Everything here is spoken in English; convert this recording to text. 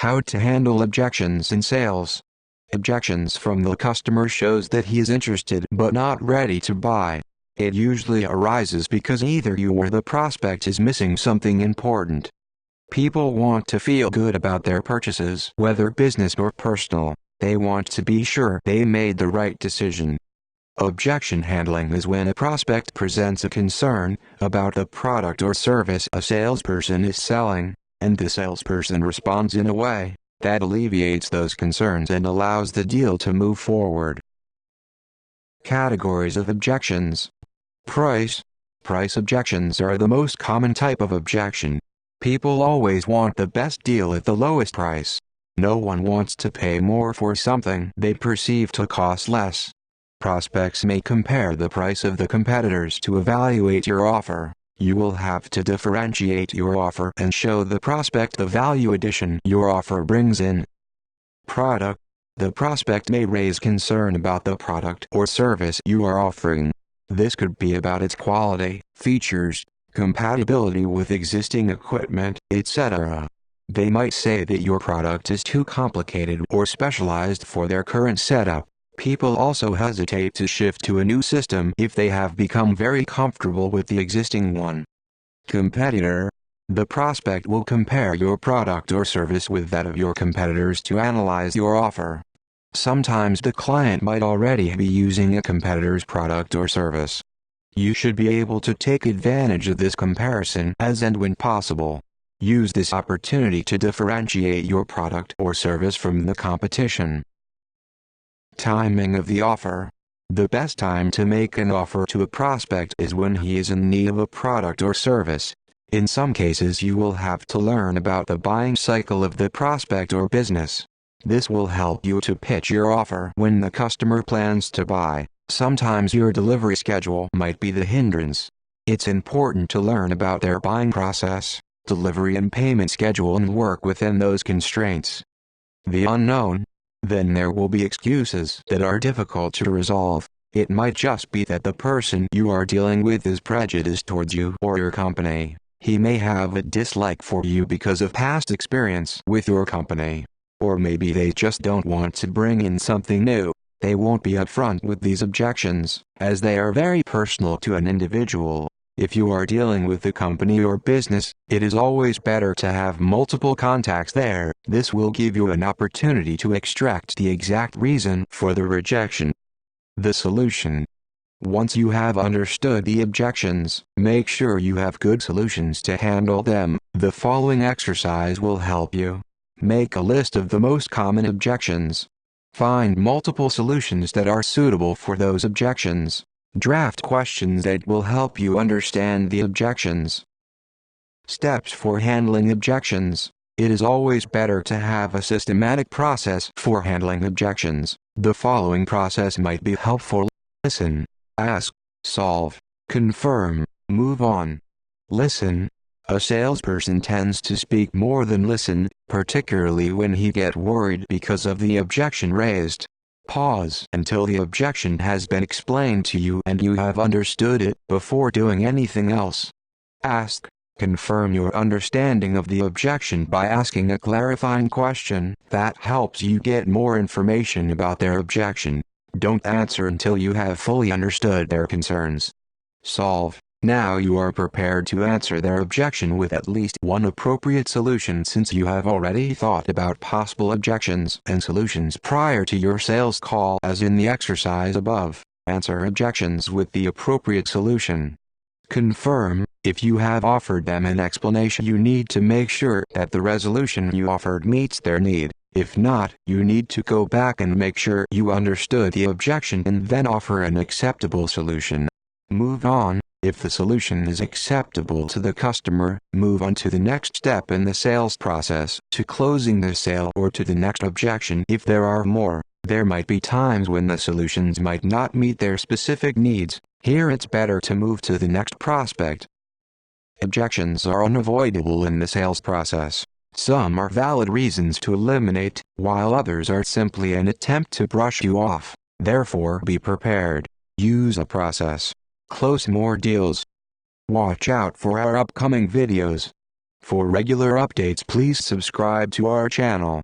How to handle objections in sales. Objections from the customer shows that he is interested but not ready to buy. It usually arises because either you or the prospect is missing something important. People want to feel good about their purchases, whether business or personal. They want to be sure they made the right decision. Objection handling is when a prospect presents a concern about the product or service a salesperson is selling, and the salesperson responds in a way that alleviates those concerns and allows the deal to move forward. Categories of objections. Price. Price objections are the most common type of objection. People always want the best deal at the lowest price. No one wants to pay more for something they perceive to cost less. Prospects may compare the price of the competitors to evaluate your offer. You will have to differentiate your offer and show the prospect the value addition your offer brings in. Product. The prospect may raise concern about the product or service you are offering. This could be about its quality, features, compatibility with existing equipment, etc. They might say that your product is too complicated or specialized for their current setup. People also hesitate to shift to a new system if they have become very comfortable with the existing one. Competitor. The prospect will compare your product or service with that of your competitors to analyze your offer. Sometimes the client might already be using a competitor's product or service. You should be able to take advantage of this comparison as and when possible. Use this opportunity to differentiate your product or service from the competition. Timing of the offer. The best time to make an offer to a prospect is when he is in need of a product or service. In some cases you will have to learn about the buying cycle of the prospect or business. This will help you to pitch your offer when the customer plans to buy. Sometimes your delivery schedule might be the hindrance. It's important to learn about their buying process, delivery and payment schedule and work within those constraints. The unknown. Then there will be excuses that are difficult to resolve. It might just be that the person you are dealing with is prejudiced towards you or your company. He may have a dislike for you because of past experience with your company. Or maybe they just don't want to bring in something new. They won't be upfront with these objections, as they are very personal to an individual. If you are dealing with a company or business, it is always better to have multiple contacts there. This will give you an opportunity to extract the exact reason for the rejection. The solution. Once you have understood the objections, make sure you have good solutions to handle them. The following exercise will help you. Make a list of the most common objections. Find multiple solutions that are suitable for those objections. Draft questions that will help you understand the objections. Steps for handling objections. It is always better to have a systematic process for handling objections. The following process might be helpful. Listen, ask, solve, confirm, move on. Listen. A salesperson tends to speak more than listen, particularly when he gets worried because of the objection raised. Pause until the objection has been explained to you and you have understood it before doing anything else. Ask. Confirm your understanding of the objection by asking a clarifying question that helps you get more information about their objection. Don't answer until you have fully understood their concerns. Solve. Now you are prepared to answer their objection with at least one appropriate solution since you have already thought about possible objections and solutions prior to your sales call as in the exercise above. Answer objections with the appropriate solution. Confirm. If you have offered them an explanation, you need to make sure that the resolution you offered meets their need. If not, you need to go back and make sure you understood the objection and then offer an acceptable solution. Move on. If the solution is acceptable to the customer, move on to the next step in the sales process, to closing the sale or to the next objection if there are more. There might be times when the solutions might not meet their specific needs. Here it's better to move to the next prospect. Objections are unavoidable in the sales process. Some are valid reasons to eliminate, while others are simply an attempt to brush you off. Therefore be prepared. Use a process. Close more deals. Watch out for our upcoming videos. For regular updates, please subscribe to our channel.